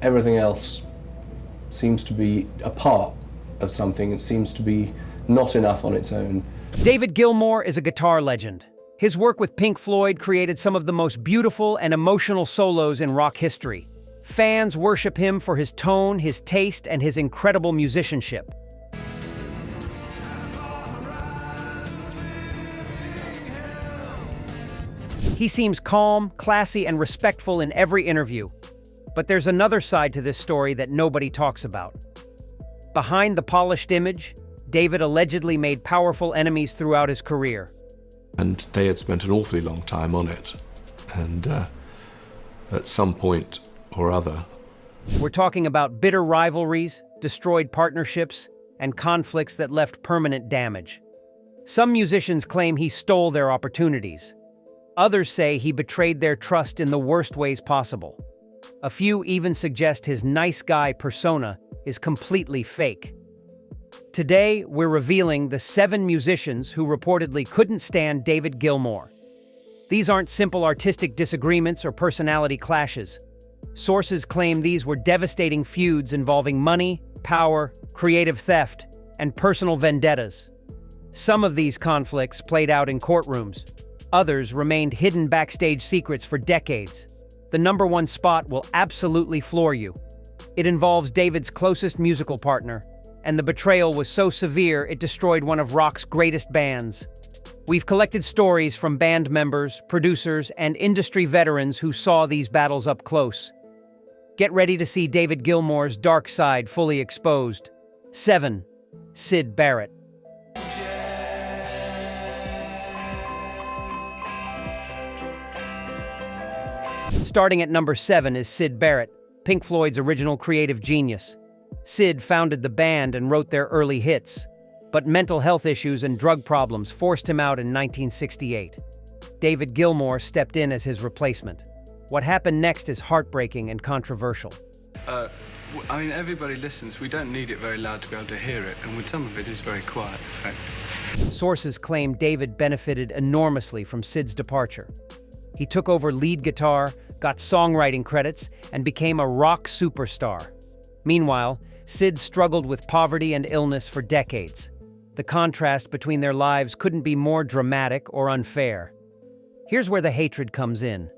everything else seems to be a part of something. It seems to be not enough on its own. David Gilmour is a guitar legend. His work with Pink Floyd created some of the most beautiful and emotional solos in rock history. Fans worship him for his tone, his taste, and his incredible musicianship. He seems calm, classy, and respectful in every interview. But there's another side to this story that nobody talks about. Behind the polished image, David allegedly made powerful enemies throughout his career. And they had spent an awfully long time on it. And at some point or other. We're talking about bitter rivalries, destroyed partnerships, and conflicts that left permanent damage. Some musicians claim he stole their opportunities. Others say he betrayed their trust in the worst ways possible. A few even suggest his nice guy persona is completely fake. Today, we're revealing the 7 musicians who reportedly couldn't stand David Gilmour. These aren't simple artistic disagreements or personality clashes. Sources claim these were devastating feuds involving money, power, creative theft, and personal vendettas. Some of these conflicts played out in courtrooms. Others remained hidden backstage secrets for decades. The number 1 spot will absolutely floor you. It involves David's closest musical partner, and the betrayal was so severe it destroyed one of rock's greatest bands. We've collected stories from band members, producers, and industry veterans who saw these battles up close. Get ready to see David Gilmour's dark side fully exposed. 7. Syd Barrett. Starting at number 7 is Syd Barrett, Pink Floyd's original creative genius. Syd founded the band and wrote their early hits, but mental health issues and drug problems forced him out in 1968. David Gilmour stepped in as his replacement. What happened next is heartbreaking and controversial. I mean, everybody listens. We don't need it very loud to be able to hear it, and some of it is very quiet, in fact. Sources claim David benefited enormously from Syd's departure. He took over lead guitar, got songwriting credits, and became a rock superstar. Meanwhile, Syd struggled with poverty and illness for decades. The contrast between their lives couldn't be more dramatic or unfair. Here's where the hatred comes in.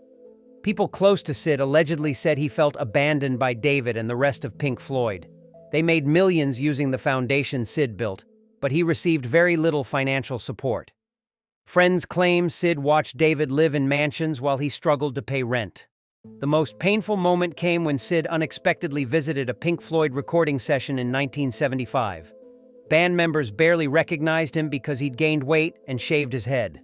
People close to Syd allegedly said he felt abandoned by David and the rest of Pink Floyd. They made millions using the foundation Syd built, but he received very little financial support. Friends claim Syd watched David live in mansions while he struggled to pay rent. The most painful moment came when Syd unexpectedly visited a Pink Floyd recording session in 1975. Band members barely recognized him because he'd gained weight and shaved his head.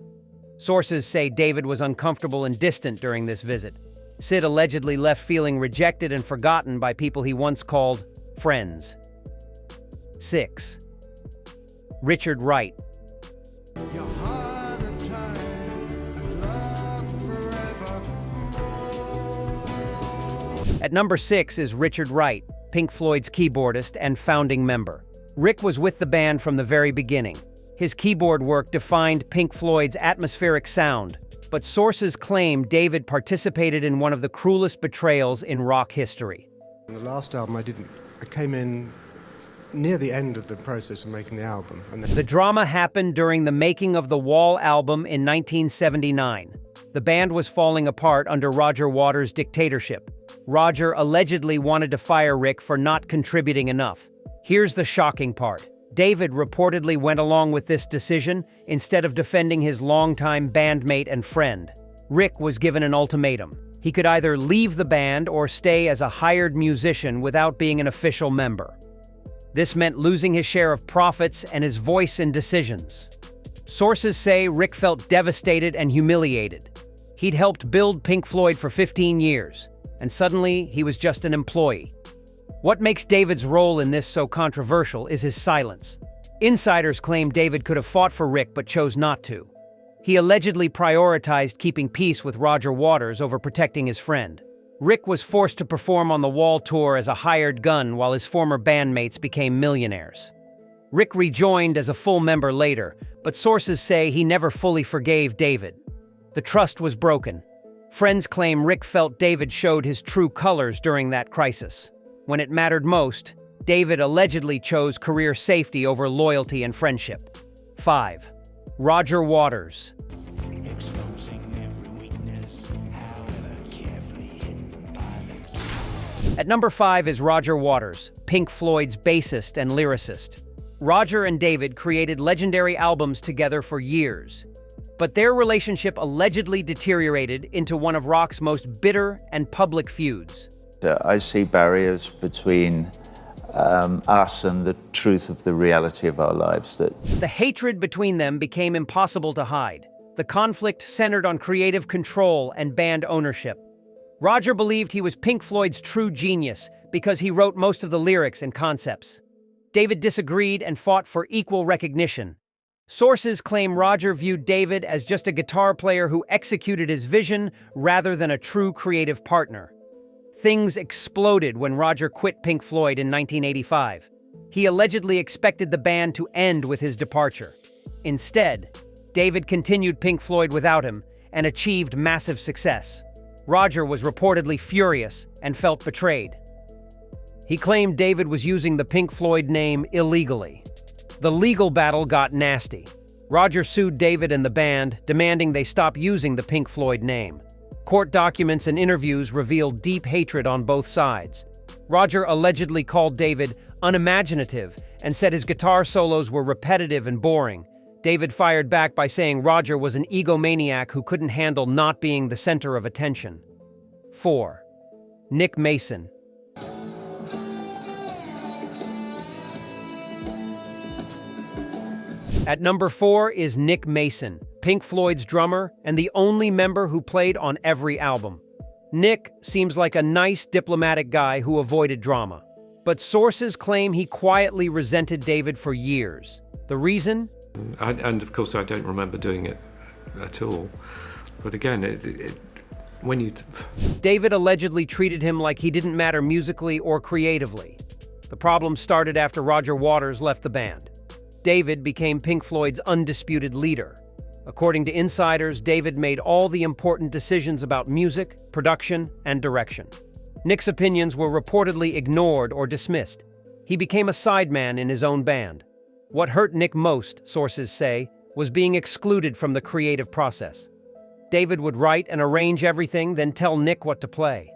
Sources say David was uncomfortable and distant during this visit. Syd allegedly left feeling rejected and forgotten by people he once called friends. 6. Richard Wright. At number 6 is Richard Wright, Pink Floyd's keyboardist and founding member. Rick was with the band from the very beginning. His keyboard work defined Pink Floyd's atmospheric sound, but sources claim David participated in one of the cruelest betrayals in rock history. On the last album I came in near the end of the process of making the album. The drama happened during the making of the Wall album in 1979. The band was falling apart under Roger Waters' dictatorship. Roger allegedly wanted to fire Rick for not contributing enough. Here's the shocking part. David reportedly went along with this decision instead of defending his longtime bandmate and friend. Rick was given an ultimatum. He could either leave the band or stay as a hired musician without being an official member. This meant losing his share of profits and his voice in decisions. Sources say Rick felt devastated and humiliated. He'd helped build Pink Floyd for 15 years, and suddenly he was just an employee. What makes David's role in this so controversial is his silence. Insiders claim David could have fought for Rick but chose not to. He allegedly prioritized keeping peace with Roger Waters over protecting his friend. Rick was forced to perform on the Wall tour as a hired gun while his former bandmates became millionaires. Rick rejoined as a full member later, but sources say he never fully forgave David. The trust was broken. Friends claim Rick felt David showed his true colors during that crisis. When it mattered most, David allegedly chose career safety over loyalty and friendship. 5. Roger Waters. At number 5 is Roger Waters, Pink Floyd's bassist and lyricist. Roger and David created legendary albums together for years, but their relationship allegedly deteriorated into one of rock's most bitter and public feuds. I see barriers between us and the truth of the reality of our lives. The hatred between them became impossible to hide. The conflict centered on creative control and band ownership. Roger believed he was Pink Floyd's true genius because he wrote most of the lyrics and concepts. David disagreed and fought for equal recognition. Sources claim Roger viewed David as just a guitar player who executed his vision rather than a true creative partner. Things exploded when Roger quit Pink Floyd in 1985. He allegedly expected the band to end with his departure. Instead, David continued Pink Floyd without him and achieved massive success. Roger was reportedly furious and felt betrayed. He claimed David was using the Pink Floyd name illegally. The legal battle got nasty. Roger sued David and the band, demanding they stop using the Pink Floyd name. Court documents and interviews revealed deep hatred on both sides. Roger allegedly called David unimaginative and said his guitar solos were repetitive and boring. David fired back by saying Roger was an egomaniac who couldn't handle not being the center of attention. 4. Nick Mason. At number 4 is Nick Mason, Pink Floyd's drummer and the only member who played on every album. Nick seems like a nice diplomatic guy who avoided drama, but sources claim he quietly resented David for years. The reason? And of course I don't remember doing it at all. But again, when you... David allegedly treated him like he didn't matter musically or creatively. The problem started after Roger Waters left the band. David became Pink Floyd's undisputed leader. According to insiders, David made all the important decisions about music, production, and direction. Nick's opinions were reportedly ignored or dismissed. He became a sideman in his own band. What hurt Nick most, sources say, was being excluded from the creative process. David would write and arrange everything, then tell Nick what to play.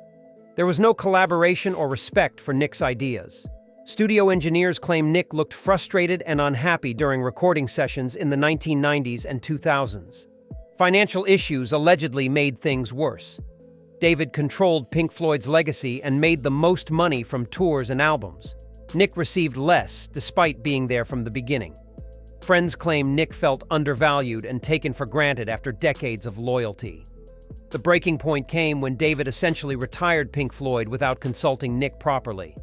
There was no collaboration or respect for Nick's ideas. Studio engineers claim Nick looked frustrated and unhappy during recording sessions in the 1990s and 2000s. Financial issues allegedly made things worse. David controlled Pink Floyd's legacy and made the most money from tours and albums. Nick received less, despite being there from the beginning. Friends claim Nick felt undervalued and taken for granted after decades of loyalty. The breaking point came when David essentially retired Pink Floyd without consulting Nick properly.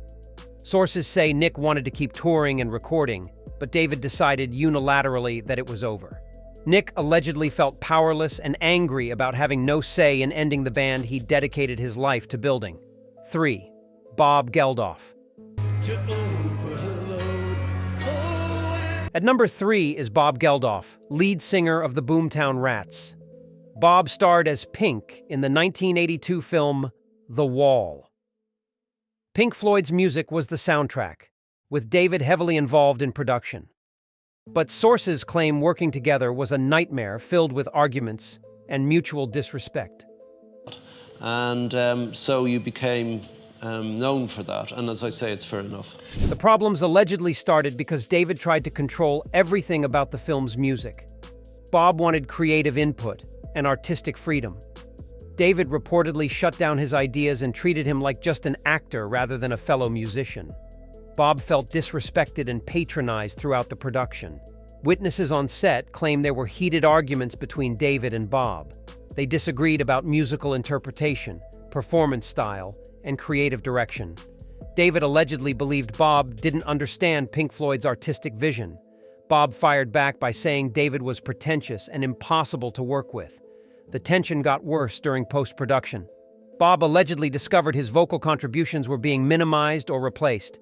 Sources say Nick wanted to keep touring and recording, but David decided unilaterally that it was over. Nick allegedly felt powerless and angry about having no say in ending the band he dedicated his life to building. 3. Bob Geldof. At number 3 is Bob Geldof, lead singer of the Boomtown Rats. Bob starred as Pink in the 1982 film The Wall. Pink Floyd's music was the soundtrack, with David heavily involved in production. But sources claim working together was a nightmare filled with arguments and mutual disrespect. And so you became known for that, and as I say, it's fair enough. The problems allegedly started because David tried to control everything about the film's music. Bob wanted creative input and artistic freedom. David reportedly shut down his ideas and treated him like just an actor rather than a fellow musician. Bob felt disrespected and patronized throughout the production. Witnesses on set claim there were heated arguments between David and Bob. They disagreed about musical interpretation, performance style, and creative direction. David allegedly believed Bob didn't understand Pink Floyd's artistic vision. Bob fired back by saying David was pretentious and impossible to work with. The tension got worse during post-production. Bob allegedly discovered his vocal contributions were being minimized or replaced.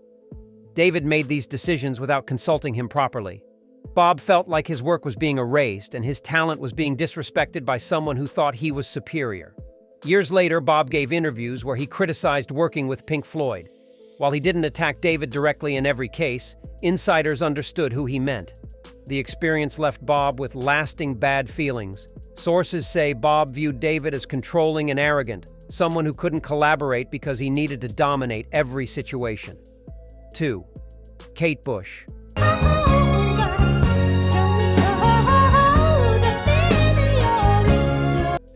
David made these decisions without consulting him properly. Bob felt like his work was being erased and his talent was being disrespected by someone who thought he was superior. Years later, Bob gave interviews where he criticized working with Pink Floyd. While he didn't attack David directly in every case, insiders understood who he meant. The experience left Bob with lasting bad feelings. Sources say Bob viewed David as controlling and arrogant, someone who couldn't collaborate because he needed to dominate every situation. 2. Kate Bush.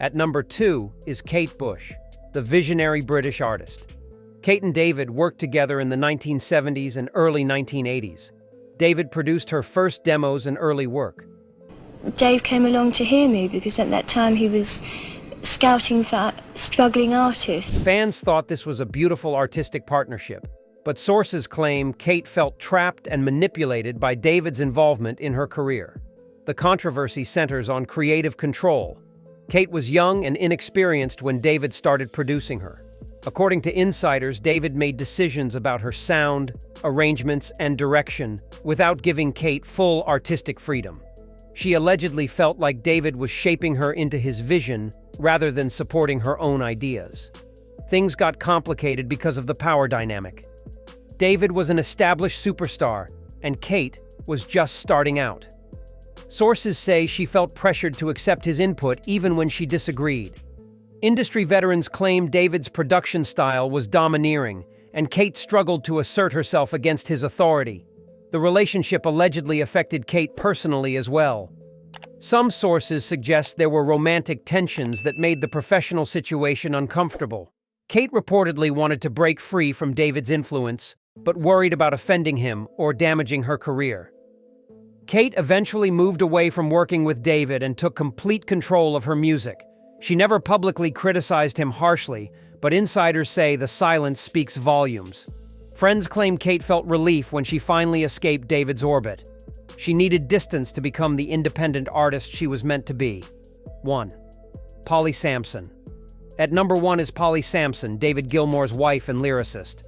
At number 2 is Kate Bush, the visionary British artist. Kate and David worked together in the 1970s and early 1980s. David produced her first demos and early work. Dave came along to hear me because at that time he was scouting for struggling artists. Fans thought this was a beautiful artistic partnership, but sources claim Kate felt trapped and manipulated by David's involvement in her career. The controversy centers on creative control. Kate was young and inexperienced when David started producing her. According to insiders, David made decisions about her sound, arrangements, and direction without giving Kate full artistic freedom. She allegedly felt like David was shaping her into his vision rather than supporting her own ideas. Things got complicated because of the power dynamic. David was an established superstar, and Kate was just starting out. Sources say she felt pressured to accept his input even when she disagreed. Industry veterans claim David's production style was domineering, and Kate struggled to assert herself against his authority. The relationship allegedly affected Kate personally as well. Some sources suggest there were romantic tensions that made the professional situation uncomfortable. Kate reportedly wanted to break free from David's influence, but worried about offending him or damaging her career. Kate eventually moved away from working with David and took complete control of her music. She never publicly criticized him harshly, but insiders say the silence speaks volumes. Friends claim Kate felt relief when she finally escaped David's orbit. She needed distance to become the independent artist she was meant to be. 1. Polly Samson. At number 1 is Polly Samson, David Gilmour's wife and lyricist.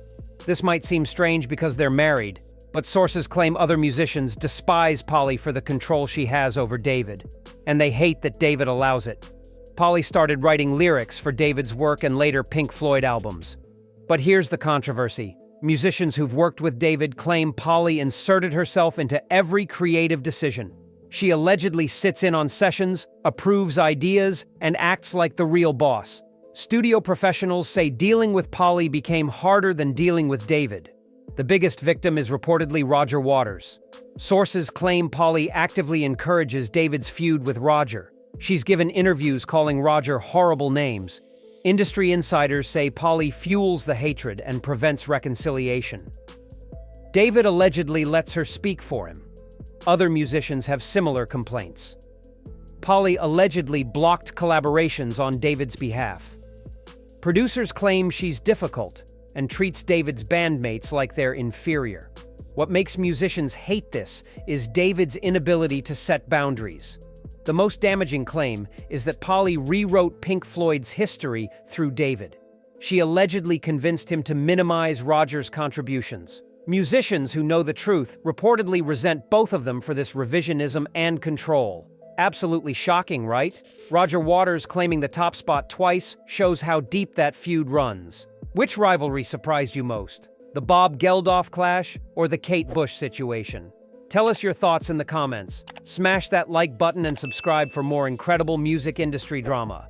This might seem strange because they're married, but sources claim other musicians despise Polly for the control she has over David, and they hate that David allows it. Polly started writing lyrics for David's work and later Pink Floyd albums. But here's the controversy. Musicians who've worked with David claim Polly inserted herself into every creative decision. She allegedly sits in on sessions, approves ideas, and acts like the real boss. Studio professionals say dealing with Polly became harder than dealing with David. The biggest victim is reportedly Roger Waters. Sources claim Polly actively encourages David's feud with Roger. She's given interviews calling Roger horrible names. Industry insiders say Polly fuels the hatred and prevents reconciliation. David allegedly lets her speak for him. Other musicians have similar complaints. Polly allegedly blocked collaborations on David's behalf. Producers claim she's difficult and treats David's bandmates like they're inferior. What makes musicians hate this is David's inability to set boundaries. The most damaging claim is that Polly rewrote Pink Floyd's history through David. She allegedly convinced him to minimize Roger's contributions. Musicians who know the truth reportedly resent both of them for this revisionism and control. Absolutely shocking, right? Roger Waters claiming the top spot twice shows how deep that feud runs. Which rivalry surprised you most? The Bob Geldof clash or the Kate Bush situation? Tell us your thoughts in the comments. Smash that like button and subscribe for more incredible music industry drama.